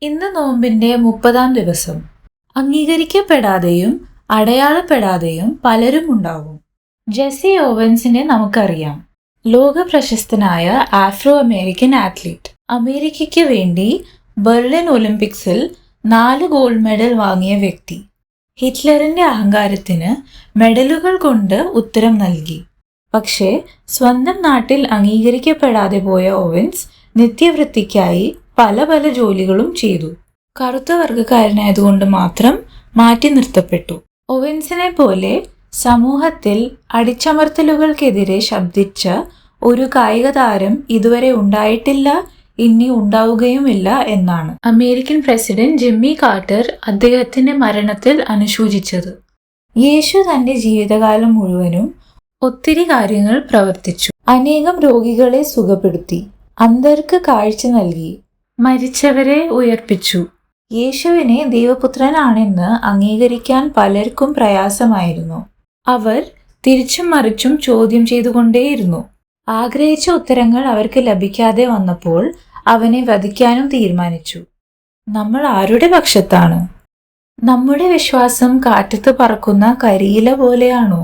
ഇന്ന് നോമ്പിന്റെ 30-ാം ദിവസം. അംഗീകരിക്കപ്പെടാതെയും അടയാളപ്പെടാതെയും പലരും ഉണ്ടാവും. ജെസ്സി ഓവൻസിനെ നമുക്കറിയാം. ലോക പ്രശസ്തനായ ആഫ്രോ അമേരിക്കൻ ആത്ലീറ്റ്. അമേരിക്കയ്ക്ക് വേണ്ടി ബെർലിൻ ഒളിമ്പിക്സിൽ 4 ഗോൾഡ് മെഡൽ വാങ്ങിയ വ്യക്തി. ഹിറ്റ്ലറിന്റെ അഹങ്കാരത്തിന് മെഡലുകൾ കൊണ്ട് ഉത്തരം നൽകി. പക്ഷേ സ്വന്തം നാട്ടിൽ അംഗീകരിക്കപ്പെടാതെ പോയ ഓവൻസ് നിത്യവൃത്തിക്കായി പല ജോലികളും ചെയ്തു. കറുത്ത വർഗക്കാരനായതുകൊണ്ട് മാത്രം മാറ്റി നിർത്തപ്പെട്ടു. ഓവൻസിനെ പോലെ സമൂഹത്തിൽ അടിച്ചമർത്തലുകൾക്കെതിരെ ശബ്ദിച്ച ഒരു കായിക താരം ഇതുവരെ ഉണ്ടായിട്ടില്ല, ഇനി ഉണ്ടാവുകയുമില്ല എന്നാണ് അമേരിക്കൻ പ്രസിഡന്റ് ജിമ്മി കാർട്ടർ അദ്ദേഹത്തിന്റെ മരണത്തിൽ അനുശോചിച്ചത്. യേശു തന്റെ ജീവിതകാലം മുഴുവനും ഒത്തിരി കാര്യങ്ങൾ പ്രവർത്തിച്ചു. അനേകം രോഗികളെ സുഖപ്പെടുത്തി, അന്ധർക്ക് കാഴ്ച നൽകി, മരിച്ചവരെ ഉയർപ്പിച്ചു. യേശുവിനെ ദൈവപുത്രനാണെന്ന് അംഗീകരിക്കാൻ പലർക്കും പ്രയാസമായിരുന്നു. അവർ തിരിച്ചും മറിച്ചും ചോദ്യം ചെയ്തുകൊണ്ടേയിരുന്നു. ആഗ്രഹിച്ച ഉത്തരങ്ങൾ അവർക്ക് ലഭിക്കാതെ വന്നപ്പോൾ അവനെ വധിക്കാനും തീരുമാനിച്ചു. നമ്മൾ ആരുടെ പക്ഷത്താണ്? നമ്മുടെ വിശ്വാസം കാറ്റത്ത് പറക്കുന്ന കരിയില പോലെയാണോ?